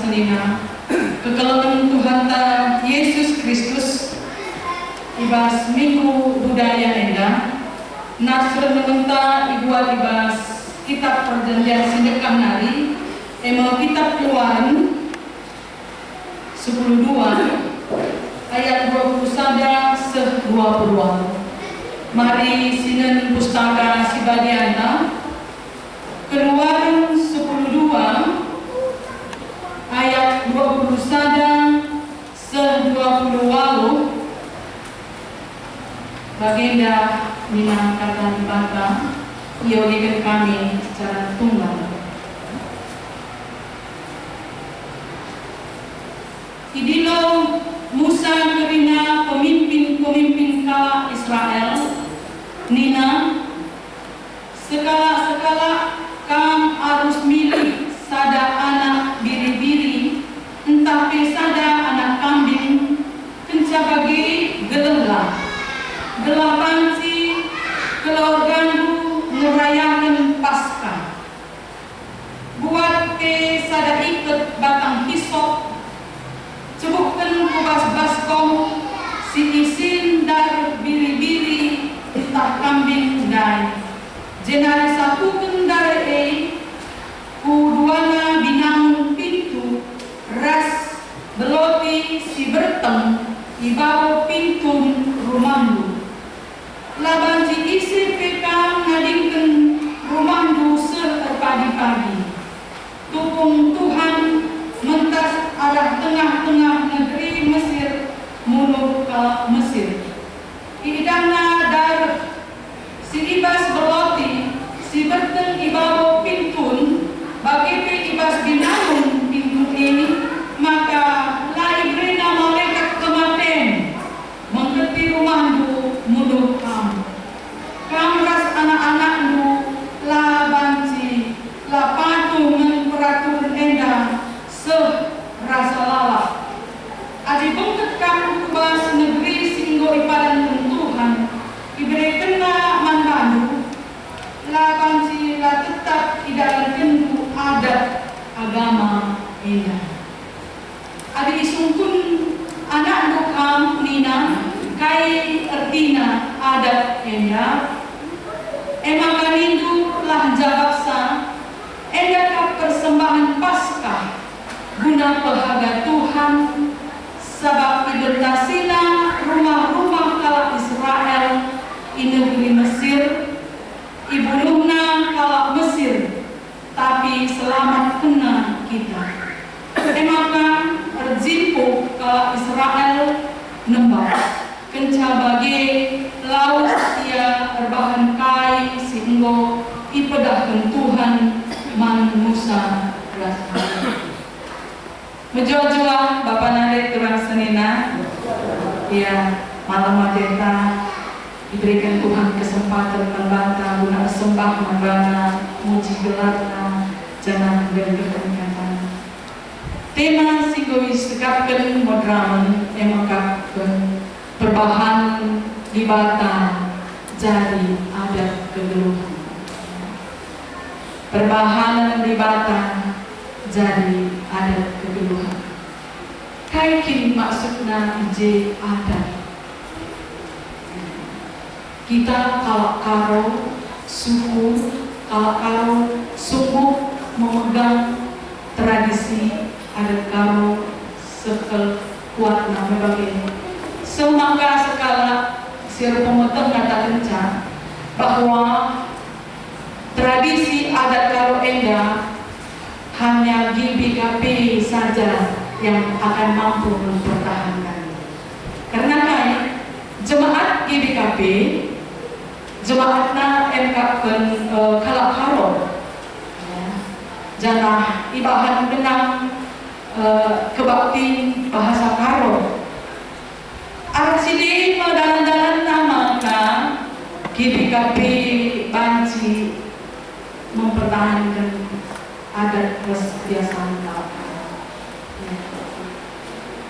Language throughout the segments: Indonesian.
senina kekelangan Tuhan ta Yesus Kristus ibas minggu budaya enda nasr mementa ibuat ibas kitab perjanjian sedekah nari kitab Keluaran 10:2 ayat 21 mari sinen pustaka sibadiana Keluaran 10:2 ayat 21 baginda minang kata dibata ionikan kami secara tunggal. Idilo Musa kerina pemimpin kala Israel nina sekala kam harus milih sada anak biri-biri entah sada anak kambing kenca bagi gelapan si keluargaku merayakan Paskah buat ke sada ikat batang hisop cebukkan kubas baskom si isin dar biri-biri entah kambing dai jenari satu kendara kuduana binang pintu ras beloti si bertem ibawa pintu rumahmu laban si isi peka ngadingkan rumahmu pagi-pagi tukung Tuhan mentas arah tengah-tengah negeri Mesir menuju ke Mesir idana dar si ibas beloti si berteng ibawa pintun bagi ibas binangun pintu ini maka laibrina malaikat kematian mengerti rumahmu menuju kamu ras anak-anakmu labanci lapatu memperatur enda rasa lalap adi bengket kamu kubas negeri singgo ipadan Tuhan iberi kena mandandu laban sila tetap tidak kendu adat agama ina adi isungkun anak dukam nina kai ertina adat enda emang kanindu lah jabaksa enda kap persembahan Paskah guna pehaga Tuhan sabab ibertasina rumah-rumah kala Israel i negeri Mesir ibulungna kala Mesir tapi selamat kena kita emaka erjimpu kala Israel nembak kenca bagi laut ia erbahan kai singgo ipedahkan Tuhan man Musa Menjua-jua Bapak Nade Tuhan senina ya malam madeta diberikan Tuhan kesempatan membantah guna sembah membana muji gelarna jangan berkepentingan tema singgois sekapkan modraman emakapkan perbahan libatan jadi adat kegeluhan perbahanan libatan jadi adat kegeluhan kaikin maksudna je adat kita kalau karo suku memegang tradisi adat karo sekel kuat nama bagian semangka sekala siapa pemotor kata kencang bahwa tradisi adat karo enda hanya GBKP saja yang akan mampu mempertahankan. Karena kan jemaat GBKP, jemaatna MK kalak karo, janah ibahan dengan kebakti bahasa karo. Arsidi dalan-dalan nama kan GBKP banci mempertahankan adat kebiasaan kala.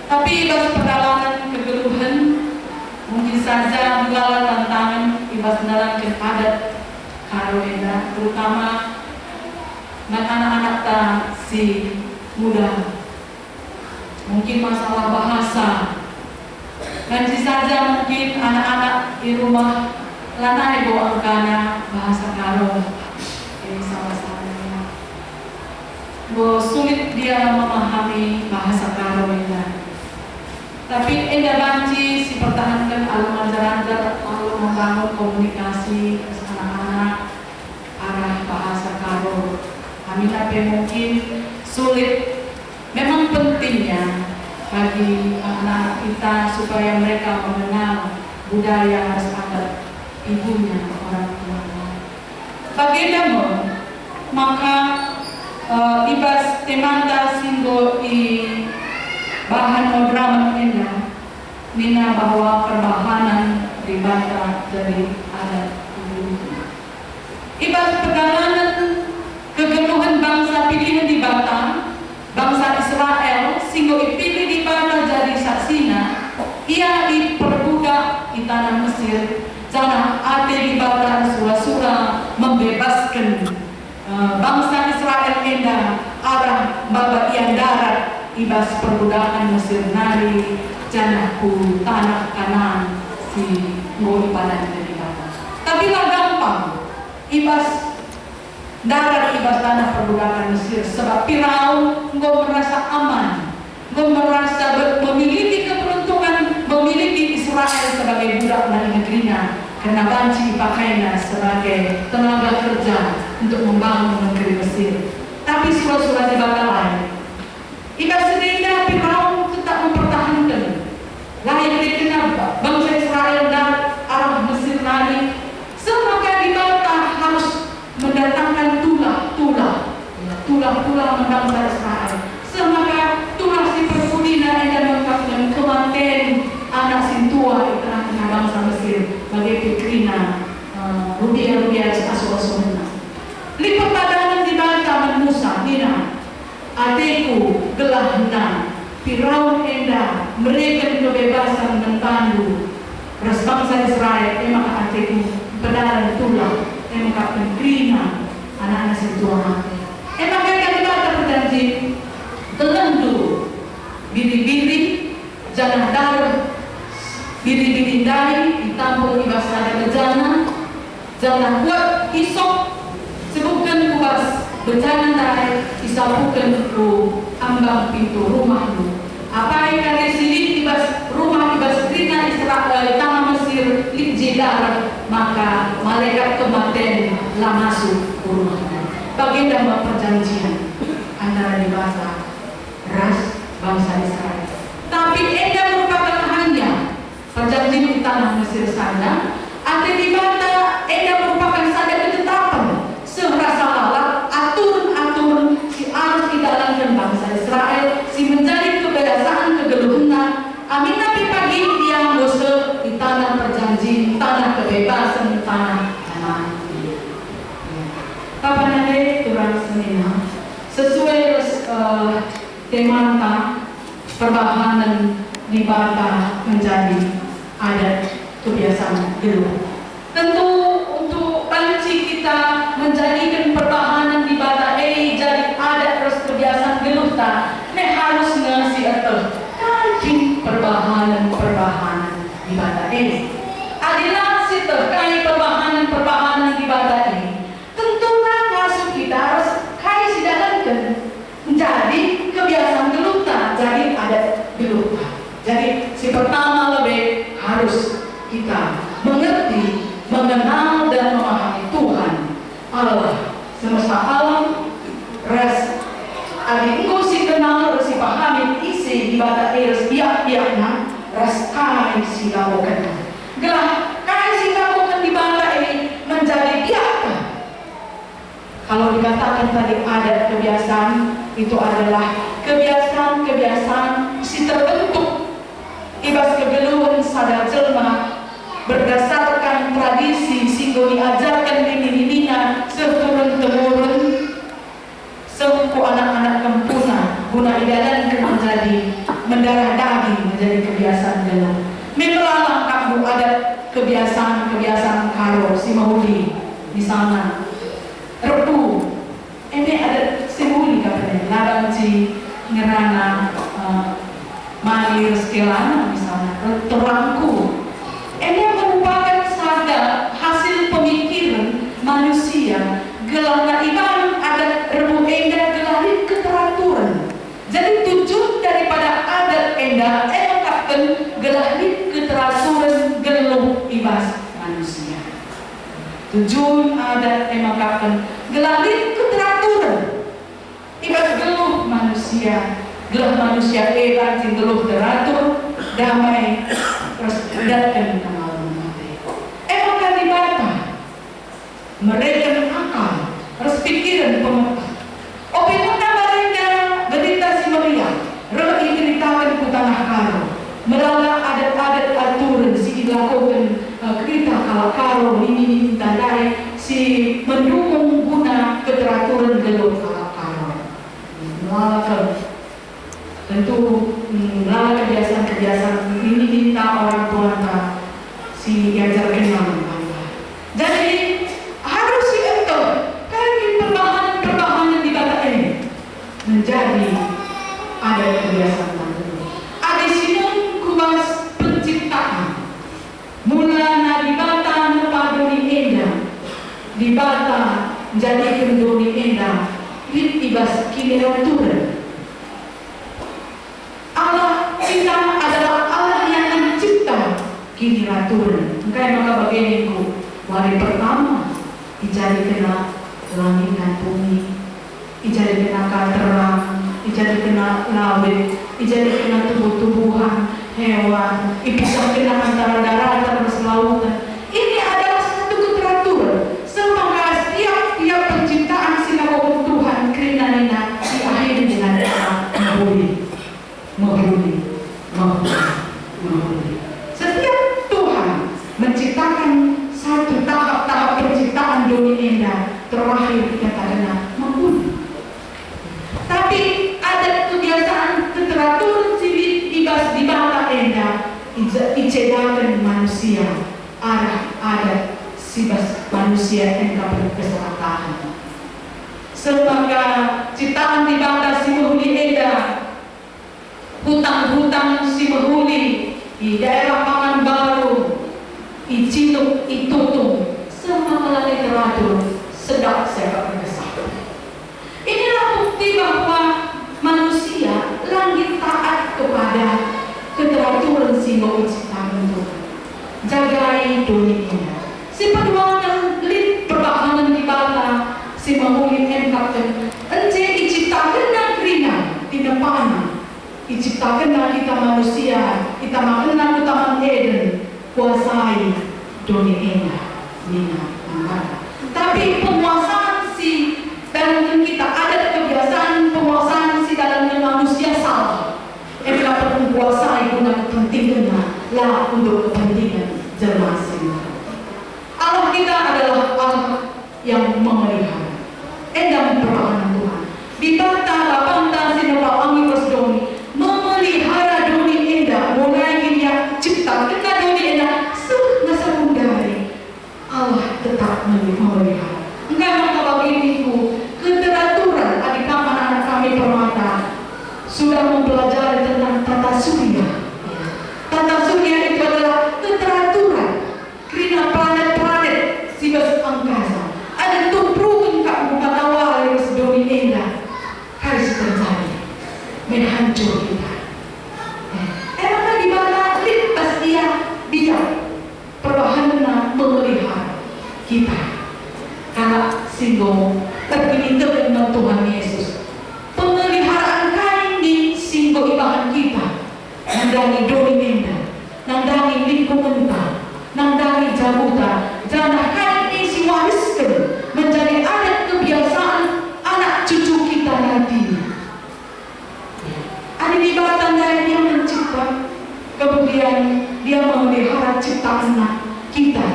Tapi ibas perdalangan kegeluhan mungkin saja mengalami tantangan ibas mendalankan adat karo enda terutama anak-anak si muda mungkin masalah bahasa. Nanti saja mungkin anak-anak di rumah lanai bawa angkana bahasa Karo. Ini salah-salahnya. Sulit dia memahami bahasa Karo ini. Tapi enda banci si pertahankan alur ajar-ajar, alur membangun komunikasi ke anak-anak arah bahasa Karo. Kami tapi mungkin sulit. Memang pentingnya bagi anak-anak kita supaya mereka mengenal budaya dan adat ibunya, orang tuanya. Bagaimana? Maka ibas temanda singgo i bahan modraman ini nina bahwa perbahanan dibata dari adat ibu. Ibas perjalanan kegeluhan bangsa pilihan di Batam, bangsa Israel singgo dipilih di Batam jadi saksina, ia diperbudak di tanah Mesir. Jangan ada di Batam sura-sura membebaskan bangsa Israel endah arah babagian darat ibas perbudakan Mesir nari janahku tanah kanan si ngoi padan dari Batam. Tapi lah gampang ibas darat ibas tanah perbudakan Mesir sebab Firaun engkau merasa aman, engkau merasa memiliki keberuntungan memiliki Israel sebagai budak dari negerinya karena banci dipakainya sebagai tenaga kerja untuk membangun negeri Mesir. Tapi surah-surah di bakal lain ibas sendirinya Firaun tetap mempertahankan lain kenapa bangsa Israel dan arah Mesir nari semaka dibantah harus mendatangkan tulah bangsa Israel. Semaka tulah si perpudina dan mengatakan kematian anak sintua di tengah-tengah bangsa Mesir bagi pikrina rupiah asuh-asuhna. Lipat padanan dibantah Musa Nina adikku gelahna Firaun endah mereka kebebasan mentandu ras bangsa Israel emang adikku pedalan tulah emang pikrina anak-anak sintua mati. Emang mereka dibantah berjanji telendu biri-biri jangan darah biri-biri dari ditampung ibas ada bejana jangan buat isok sebutkan kubas bejana dari disapukan ku ambang pintu rumahmu apa yang kali sini ibas rumah ibas krina Israel tanah Mesir lijji darah maka malaikat kematian lah masuk ke rumahmu. Baginda perjanjian antara dibantah ras bangsa Israel. Tapi enda merupakan hanya perjanjian di tanah Mesir saja. Ada dibantah enda merupakan saja ketetapan serasa lalat aturan si harus dijalankan bangsa Israel si menjadi kebiasaan kegeluhan. Amin tapi pagi yang bose di tanah perjanjian, tanah kebebasan, tanah aman. Kapan ada turun senina sesuai temata perbahanan di Batam menjadi adat kebiasaan geluh. Tentu untuk banci kita menjadikan perbahanan di Batam jadi adat terus kebiasaan geluh tak, harus ngasih atau kaji perbahanan di Batam adalah si terkait perbahanan di Batam kita harus kaya sidalankan menjadi kebiasaan geluta, jadi adat geluta. Jadi si pertama lebih harus kita mengerti, mengenal dan memahami Tuhan Allah semesta alam. Res adikku si kenal, si pahami isi di bata eres biak-biaknya, res kaya si lakukan. Gelah kaya si lakukan di bata ini menjadi biakkan. Kalau dikatakan tadi adat kebiasaan itu adalah kebiasaan si terbentuk ibas kegeluhan sadar jelma berdasarkan tradisi sehingga diajarkan dini-dininya seturun-temurun sehuku anak-anak kempuna guna idalankan menjadi mendarah daging menjadi kebiasaan geluh. Memang kamu adat kebiasaan Karo si Mauli di sana. Rebu, ini ada simuli katanya, labanci ngerana mari reskelana misalnya, terangku. Ini merupakan saja hasil pemikiran manusia. Gelana iman adat rebu endah gelari keteraturan. Jadi tujuan daripada adat endah mengatakan gelari keteraturan geluh ibas manusia. Tujuan adat mengatakan gelari keteraturan ibas geluh manusia. Geluh manusia rajin geluh teratur, damai, terus datang nama mati. Emang kan dibata mereka akal, harus pikiran pemerintah. Opini mereka berita si Maria, rela ceritakan ku tanah karo, merala adat-adat aturan si dilakukan kita kalau karo ini tandai si mendukung guna keteraturan geluh karo. Melakukan tentu melalui kebiasaan-kebiasaan ini minta orang tua si diajar kenal. Jadi harus si itu kali perubahan di bata ini menjadi ada kebiasaan baru. Ada sinun kubas penciptaan. Mulana di bata nepaduni endah, di bata menjadi kenduni endah, ibas kini aturan. Allah kita adalah Allah yang mencipta kini aturan. Makanya maka bagianku hari pertama dijadikan langit dan bumi, dijadikan terang, dijadikan laut, dijadikan tumbuh-tumbuhan, hewan, dipisahkan antara daratan dan lautan. Ini adalah satu keteraturan. Semoga setiap penciptaan sinagog Tuhan kerinanina diakhiri dengan menghuni. Setiap Tuhan menciptakan satu tahap penciptaan dunia indah, terakhir dikatakan menghuni. Tapi ada kebiasaan keteraturan sibit ibas di bata indah, icedakan manusia, ada sibas manusia yang dapat keserakahan. Semoga ciptaan di bata si menghuni indah, hutang-hutang si menghuni di daerah pangan baru, icituk itutung, semua teratur sedap saya berkesah. Inilah bukti bahwa manusia langit taat kepada keteraturan si ciptaan Tuhan. Jagai dunia ini. Si perjuangan lid perbahanan di bata si menghuni engkapkan ence diciptakan negerinya di depan. Diciptakanlah kita manusia, kita makanlah Taman Eden, kuasai dunia indah, tapi penguasaan si dalam kita ada kebiasaan penguasaan si dalam manusia salah. Yang dapat menguasai guna kepentingannya lah untuk kepentingan jemaat sendiri. Allah kita adalah Allah yang memelihara. Endam perlahan Tuhan. Di bata lapanta sinapa angin resdoni. Memelihara dunia indah, mulai dia cipta kita dunia indah, nasa mundari Allah tetap memelihara. Enggak maka bagiku keteraturan adik anak kami permata sudah mempelajari tentang tata surya. Tata surya itu adalah keteraturan. Karena planet-planet sibas angkasa ada tumpukan kak buka tawar yang dunia indah harus terjadi menghancur kita. Emang di mana pas dia perbahanan memelihara kita. Karena singgung terpilih dengan Tuhan Yesus. Pemeliharaan kain di singgung ibahan kita. Nandani dunia, nandani lingkungan kita, nandani jamuta, jangan kain isi wariskan menjadi adat kebiasaan anak cucu kita nanti. Ada di bawah dia mencipta, kemudian dia memelihara ciptaan kita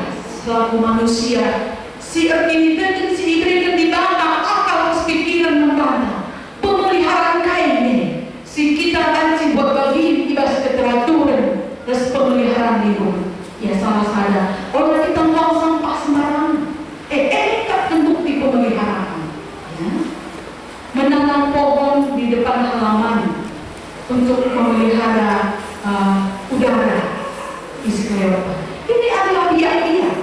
selaku manusia. Si ini dan si diberikan di bawah akal pikiran membantah pemeliharaan kain ini. Si kita dan si buat bagi ibas keteraturan dan pemeliharaan lingkungan. Ya salah saja. Orang kita buang sampah sembarangan. Kan bentuk di pemeliharaan. Ya. Menanam pohon di depan halaman. untuk memelihara udara isi kelewatan. Ini adalah biak-biak.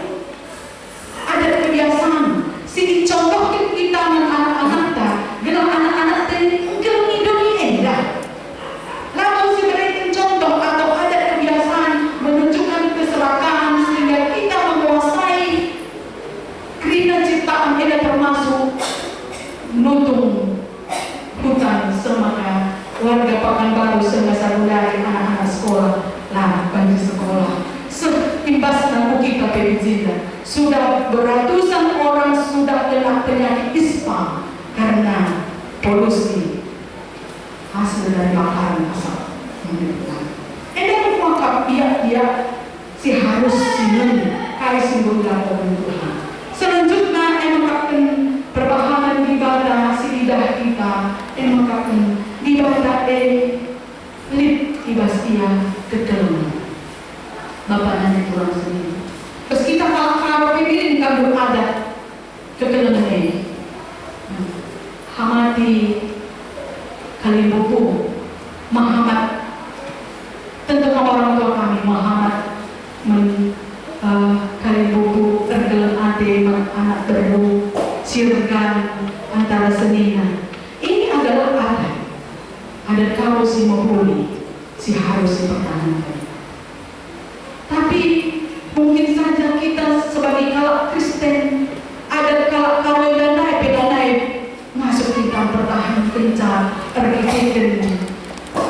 Ada kebiasaan. Sini contohkan kita dengan anak-anak ta, dengan anak-anak tadi mungkin hidupnya endah. Lalu si berikan contoh atau ada kebiasaan menunjukkan keserakahan sehingga kita menguasai kerina ciptaan ini termasuk nutung hutan semaka warga Pekanbaru semasa mulai anak-anak sekolah lah bagi sekolah imbas dan kita perizinan sudah beratusan orang sudah kena penyakit ispa karena polusi hasil dari bakaran asap. Ini maka pihak-pihak si harus sinun kai simbol Tuhan. Selanjutnya mengatakan perbahanan ibadah si lidah kita mengatakan ibadah lip ibastia ketelungan. Bapak nanti kurang sendiri. Terus kita kalau pikirin kabur adat kekelemahan ini. Hamati Kalimbuku Muhammad, tentu orang tua kami Muhammad Kalimbuku tergelam ade anak berbu sirgan antara senina. Ini adalah adat kau si menghuni si harus dipertahankan. Tapi mungkin saja kita sebagai kalak Kristen ada kalak kawin dan naik masuk kita bertahan kencang terkecilkan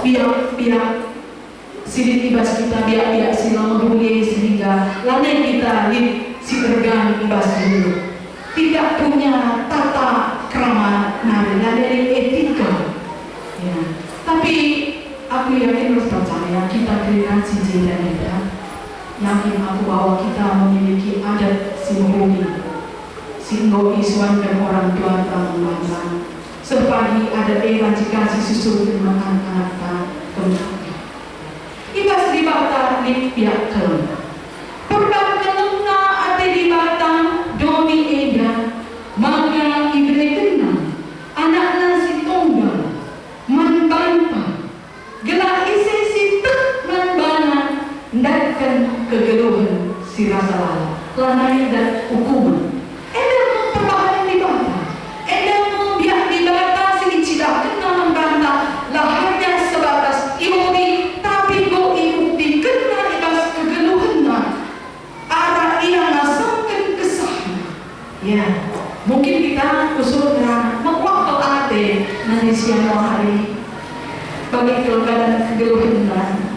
biar silin ibas kita biar sila menghuni sehingga lanai kita si ergan ibas dulu tidak punya tata krama nari dari etika ya. Tapi aku yakin harus percaya kita kira cincin dan yakin aku bahwa kita memiliki adat simboli simbol isuan dan orang tua tamu bangsa sepagi ada evangelikasi susul dengan anak-anak kemudian ibas di bata di pihak kelem perbab kelengna ate di bata domi eda maka ibre kena anak nasi tonggal manbanta gelar isi sitek manbana ndakkan kegeluhan si rasa lanai dan hukuman. Eda perbahanan di bata. Eda biak di bata si tidak kena membantah laharnya sebatas ibuti tapi go ibuti kena ibas kegeluhan arah ia nasangkan kesahnya. Ya, mungkin kita usulnya mewaktu ate nanti siang hari bagi keluarga kegeluhan.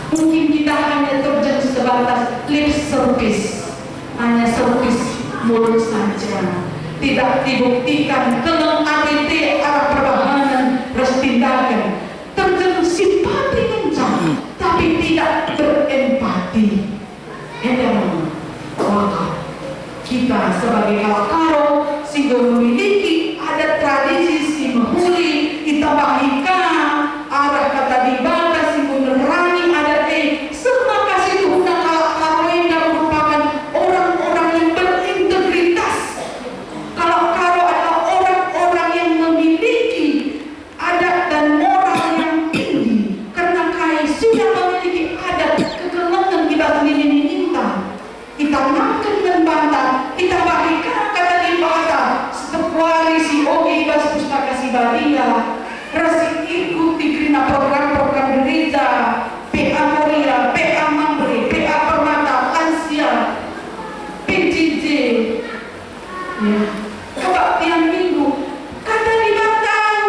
Mungkin kita hanya terjun sebatas lip service, hanya service mulut saja, tidak dibuktikan kelem ADT arah perbahanan terus tindakan terjun simpati kencang, tapi tidak berempati. Edan maka kita sebagai kalakaro sehingga memiliki adat tradisi si menghuli kita bahikan arah kata dibata si menerangi adat semua kasih Tuhan kalakaro yang merupakan orang-orang yang berintegritas. Kalakaro adalah orang-orang yang memiliki adat dan moral yang tinggi karena kai sudah memiliki adat kekelengan kita sendiri kita makan dan bantah kita bagikan kata dibata setepuari si ogi bas pustaka si badia rasi ikuti kerana program-program gereja PA Moria, PA Mambre, PA Permata, Lansia, PJJ ya, kebaktian minggu kata dibatau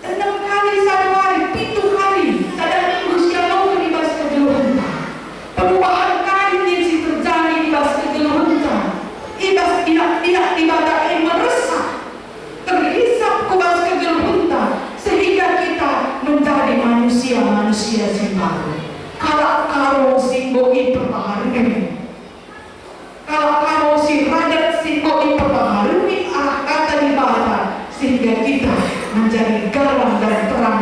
6 kali 1 hari, 7 kali sadar minggu siapa mau dibahas kegeluhan perubahan kali yang terjadi dibahas kegeluhan ibas tidak dibatak meresah terhisap kubahas kegeluhan sehingga kita menjadi manusia simbaru kalak-karo simboi perbaharuni kalak-karo si radat simboi perbaharuni arah kata dibata sehingga kita menjadi garam dan terang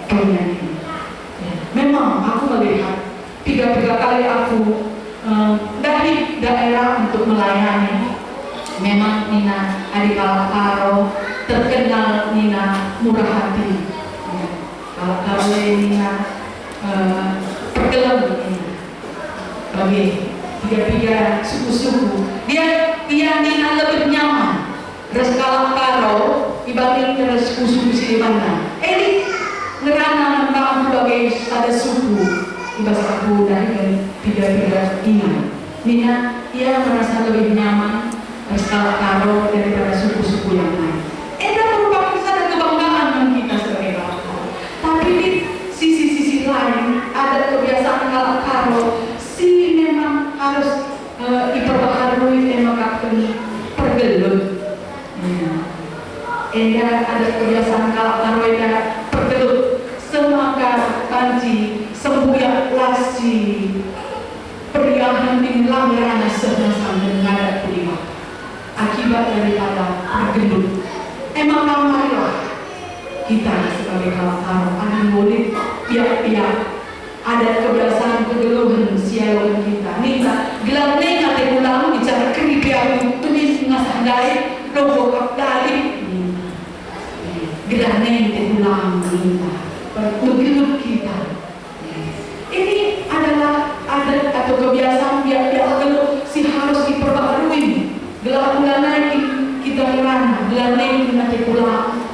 dunia ini. Memang aku melihat 3 kali aku dari daerah untuk melayani. Memang Nina adik kalak-karo terkenal Nina murah hati. Kalau ini pergelam ini bagi tiga suku-suku dia Nina lebih nyaman reskalak karo dibanding suku-suku sini mana ini ngerana memang sebagai ada suku bahasa aku dari tiga ini Nina dia merasa lebih nyaman reskalak karo daripada suku-suku yang lain. Merupakan satu kebanggaan kita sebagai bangsa. Tapi di sisi lain ada kebiasaan karo si memang harus diperbaharui mengatakan pergelut. Ada kebiasaan karo yang pergelut semangka kanji sembuyak lasi periahan di langgaran senasan dengan ada kelima akibat daripada pergelut. Emang marilah kita sebagai kawan-kawan akan boleh pihak-pihak ada kebiasaan kegeluhan sialan kita. Nisa gelar nega tegulang bicara keripian tulis ngasah dai logo kapdali. Gelar nega tegulang kita bergelut kita. Ini adalah ada atau kebiasaan pihak-pihak kegeluh si harus diperbaharui. Gelar bulan kita merana gelar nega nanti pulang.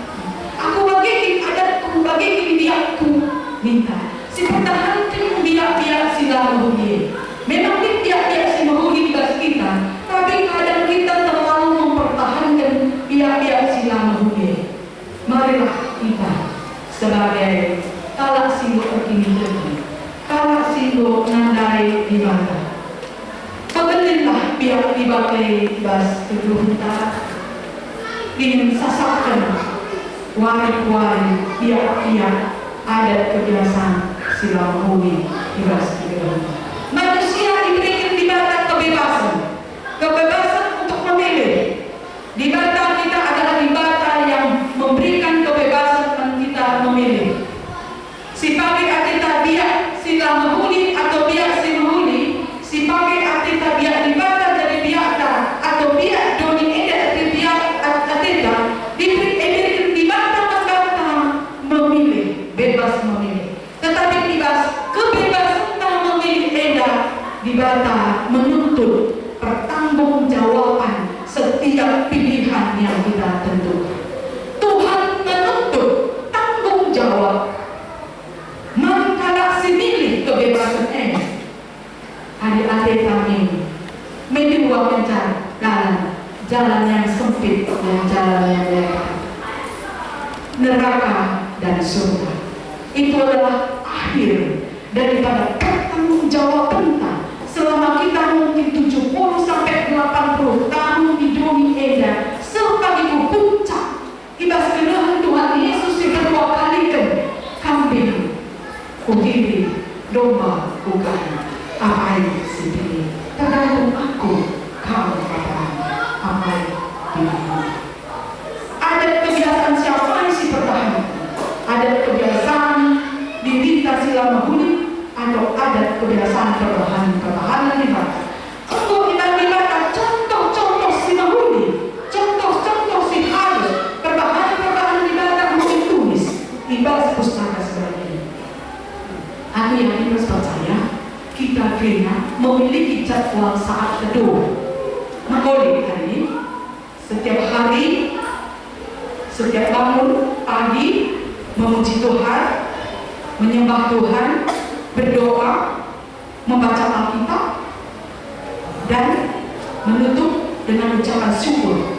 Aku bagi diaku minta. Si pertahankan biak-biak si lahuli. Memang biak-biak si lahuli kita, tapi kadang kita terlalu mempertahankan biak-biak si lahuli. Marilah kita sebagai kalak simbol terkini, kalak simbol nandai ibadah. Pagalilah biak dibagai bas kejuhunta ingin sasakkan wari-wari biak-biak adat kebiasaan silang bumi ibas kejuhunta. Manusia diberikan dibatan kebebasan untuk memilih. Dibatan kita adalah dibatan yang memberikan kebebasan kita memilih. Si pakai atita biak silang mahuli atau biak si mahuli, si pakai atita biak dibatan dari biak atau biak doni eda dari biak atita diberikan dibatan memilih, bebas memilih. Tetapi kebebasan memilih eda dibata menuntut pertanggungjawaban setiap pilihan yang kita tentukan. Tuhan menuntut tanggung jawab mengkalak similih kebebasan ini. Adik-adik kami menjual mencari jalan yang sempit dan jalan yang lebar, neraka dan surga. Itu adalah akhir daripada pertanggungjawaban kita selama kita mungkin 70 sampai 80 tahun di dunia eda sebagai puncak ibas keluhan Tuhan Yesus yang kedua kalikan kambing kudiri domba bukan apa yang sendiri tergantung aku kau apa yang ada kebiasaan siapa yang si pertahanan, ada kebiasaan diminta sila mahuli atau ada kebiasaan pertahanan ibadah. Untuk ibadah contoh si mahuli, contoh si harus pertahanan ibadah mungkin tulis ibadah pustaka sebagainya. Aku yakin percaya kita kena memiliki jadwal saat teduh. Mahuli hari ini setiap hari, setiap bangun pagi memuji Tuhan, menyembah Tuhan, berdoa, membaca Alkitab, dan menutup dengan ucapan syukur.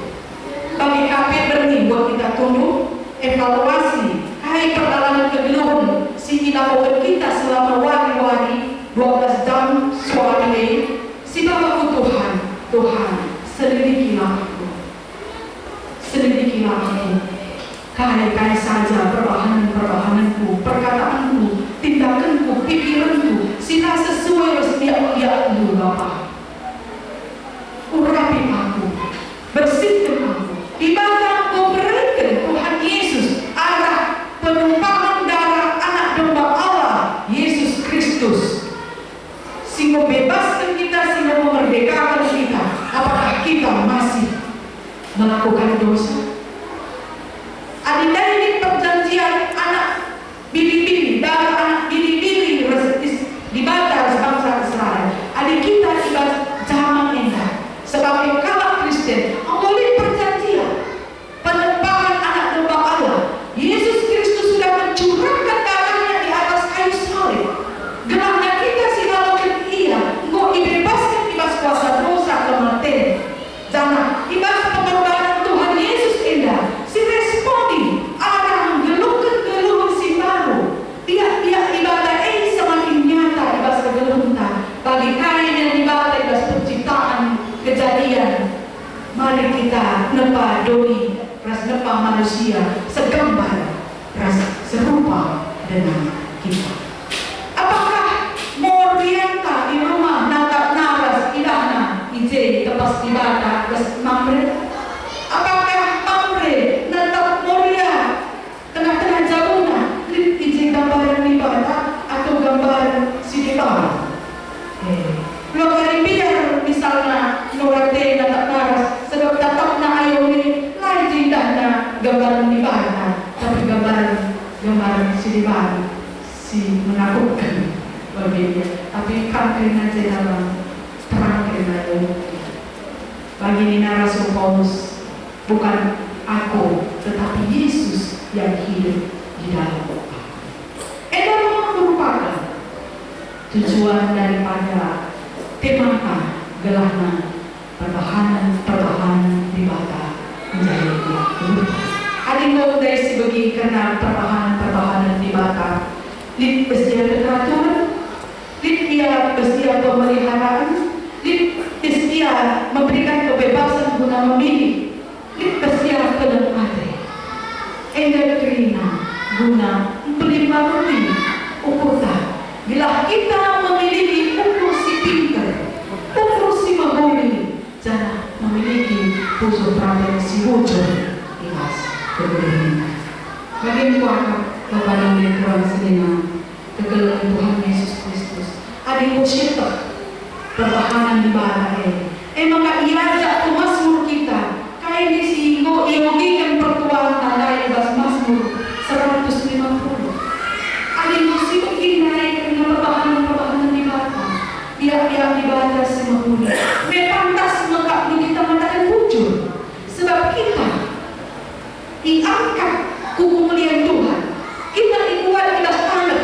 Bagi KP berni buat kita tunduk, evaluasi, hai perjalanan kegeluhan, si dilakukan kita selama wari-wari 12 jam suara ini, si Bapakku Tuhan, selidikilah aku. Kai saja perbahananku, perkataanku, tindakanku, pikiranku, sila sesuai setiap dulu Bapa. Urapi aku, bersihkan aku, ibadah kau berikan Tuhan Yesus arah penumpahan darah anak domba Allah Yesus Kristus, sehingga bebaskan kita, sehingga memerdekakan kita. Apakah kita masih melakukan dosa? Adinda ini perjanjian anak bini-bini darah rupa manusia segambar serupa dengan kita. Apakah morianta di rumah natap naras idahna ije tepas ibada gas mamre? Apakah mamre natap moria tengah-tengah jauhna lip ije gambaran ibada atau gambaran sinibara? Lo kari biar misalnya norate natap naras sedap tatap na ayo ni lain indahna gambaran ibada, tapi gambaran sinibara si menakutkan bagi dia. Tapi kan kena dalam terang kena bagi Nina Rasul Paulus, bukan aku tetapi Yesus yang hidup di dalam aku. Adalah merupakan tujuan daripada temaka gelahna pertahanan ibadah menjadi berubah. Adingo dari sebagi karena pertahanan ibadah lip bersedia keteraturan, lip dia bersedia pemeliharaan, lip bersedia memberikan kebebasan guna memilih, lip bersedia penuh hati. Enda kerina guna melindungi ukuran. Bila kita memiliki ukur si pintar, ukur si mahuli, jangan memiliki usul perhatian si wujud ikhlas kebenaran. Bagi kuasa kepada Tuhan sedengan kegelapan Tuhan Yesus Kristus. Ada syaitan pertahanan ibadah maka ia ajak ke Mazmur kita. Kayak di sini yogikan pertuan tanda ibas Mazmur 150. Ada musik naik dengan pertahanan ibadah. Dia ibadah semua. Pantas maka kita mengatakan wujud. Sebab kita diangkat kemuliaan Tuhan. Kita ikuat kita standar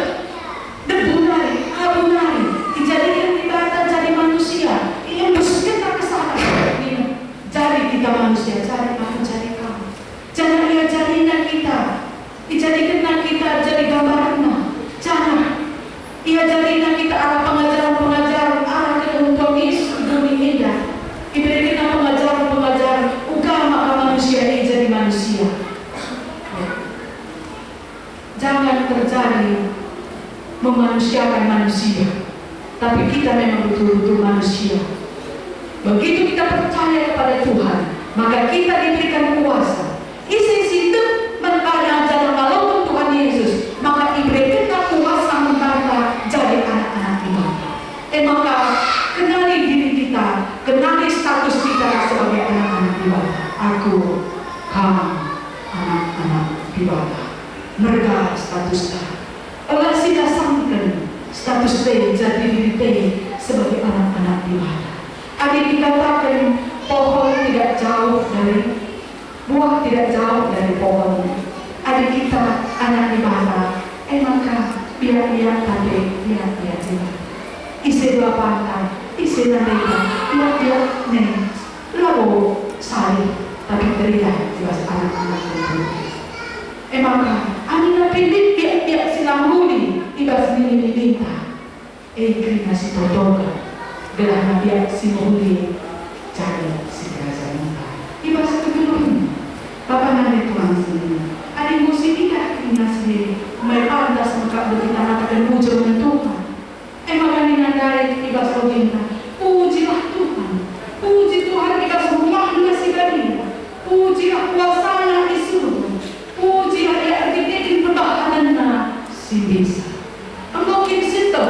debunari, abunari, dijadikan ibadah jadi manusia. Yang kita kesana. Jadi kita manusia, jadi aku jadi kamu. Jangan ia jadikan kita, dijadikan kita jadi gambarannya. Jangan ia jadikan kita arah pengajaran, arah ketentuan Yesus dunia indah. Diberikan pengajaran, agama manusia ini jadi manusia. Jangan terjadi memanusiakan manusia, tapi kita memang betul-betul manusia. Begitu kita percaya kepada Tuhan, maka kita diberikan kuasa. Isi situ mengenai jalan walaupun Tuhan Yesus, maka diberikan kuasa membangga jadi anak-anak ibadah. Maka kenali diri kita, kenali status kita sebagai anak-anak ibadah. Aku, kamu, anak-anak ibadah. Mereka statusnya. Allah sudah sangkan status dia jadi diri dia sebagai anak-anak ibadah. Adik dikatakan pohon tidak jauh dari buah, tidak jauh dari pohon. Adik kita anak ibadah. Maka biar tadi biar isi dua pantai, isi nanti biar nih lalu sari tapi teriak jelas anak-anak itu. Maka Amina pilih biar silang huli ibas ini diminta. Kerana si totoga gelana biar si huli cari si kerasa muka. Ibas kegeluhnya. Bapak nanti Tuhan sendiri. Adik musim tidak kerana sendiri. Mereka pantas maka berita matakan wujud dengan Tuhan. Maka ninandari ibas roginta. Pujilah Tuhan. Puji Tuhan ibas rumahnya si badia. Pujilah kuasanya di surga. Pujilah dia artinya pertahanannya si bisa. Mungkin situ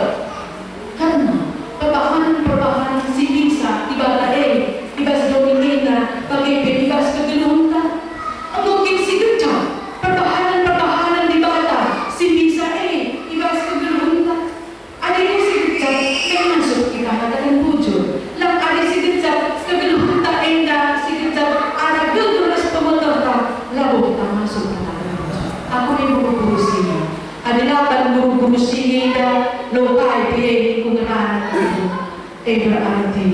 karena pertahanan si bisa ibadah ibas dominina bagi ibas kegeluhan. Mungkin si kecil pertahanan ibadah si bisa ibas kegeluhan. Ada yang si kecil yang masuk kita katakan wujud. Lang ada si kecil kegeluhan tak endah si kecil ada gegeras pemotor tak lalu kita masuk. Aku ni guru sini. Adalah kan guru sini dah lokal dia kungeran itu. Berarti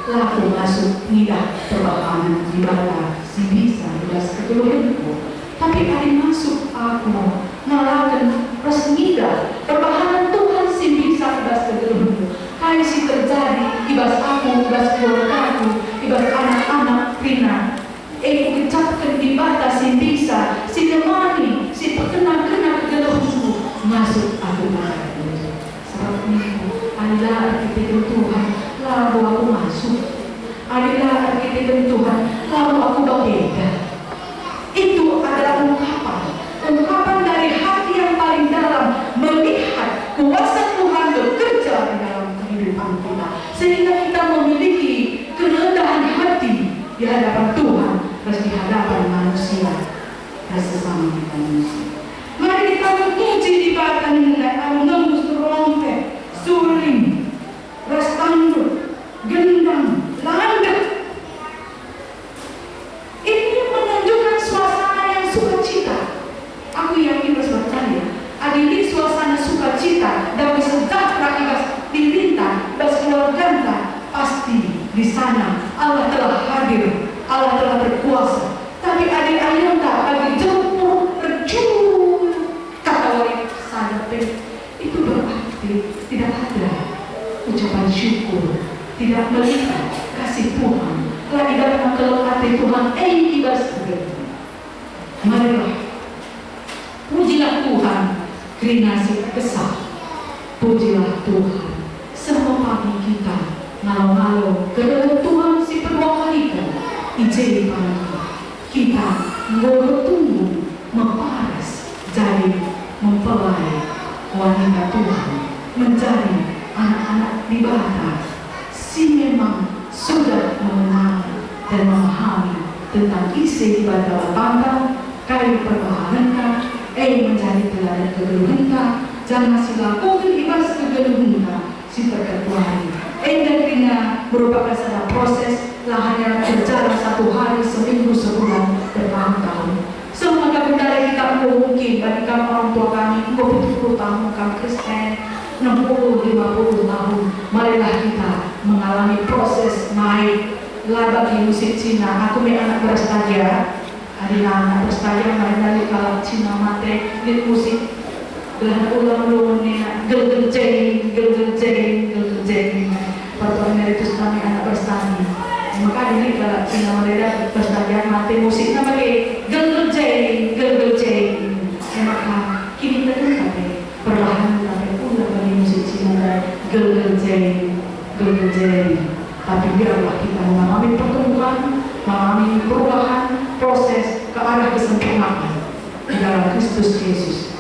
laku masuk nida perbahanan ibadah si bisa jelas kegeluhanku. Tapi ada masuk aku ngalakan resmida perbahanan Tuhan si bisa jelas kegeluhanku. Hai si terjadi ibas aku, ibas keluargaku, ibas anak-anak Rina. Ucapkan ibadah si bisa masuk aku pada itu. Sebab ini adalah arkitektur Tuhan, lalu aku masuk. Adalah arkitektur Tuhan, lalu aku berbeda. Itu adalah ungkapan dari hati yang paling dalam, melihat kuasa Tuhan bekerja di dalam kehidupan kita, sehingga kita memiliki kerendahan hati di hadapan Tuhan dan di hadapan manusia dan sesama kita manusia. Mari kita memuji di batang menembus trompet, suling, rastanduk, gendang, landak. Ini menunjukkan suasana yang sukacita. Aku yakin berpercaya, ada ini suasana sukacita dan sejahtera ibas diminta dan keluarga pasti di sana Allah telah hadir, Allah telah berkuasa. Tapi adik ayunda bagi jemput berjuru kata wali sadapin itu berarti tidak ada ucapan syukur, tidak melihat kasih Tuhan, lagi dalam kelekatan Tuhan ibas begitu. Marilah pujilah Tuhan kerinasi besar, pujilah Tuhan semua pagi kita malam-malam kepada Tuhan si perwakalikan ijai pagi kita bertumbuh memparas jadi mempelai wanita Tuhan, menjadi anak-anak di bawah si memang sudah mengenal dan memahami tentang isi ibadah bangga kayu perbahanannya menjadi teladan kegeluhannya jangan silakukan ibadah kegeluhannya si terketuai dan kena merupakan satu proses hanya berjalan satu hari, seminggu, sebulan, bertahun-tahun. Semua dari kita mungkin bagi kami orang tua kami 40 tahun kami Kristen, 60, 50 tahun. Marilah kita mengalami proses naik laba di musik Cina. Aku punya anak berstagia, ada anak berstagia dari kalau Cina mati di musik. Belah ulang gel jeng. Pertama itu kami anak berstagia. Maka ini kalau Cina mereka berstagia mati musiknya pakai gel jeng. Maka kini kita tapi perlahan tapi ulang bagi musik Cina gel jeng. Tapi biarlah kita mengalami pertumbuhan, mengalami perubahan, proses ke arah kesempurnaan di dalam Kristus Yesus.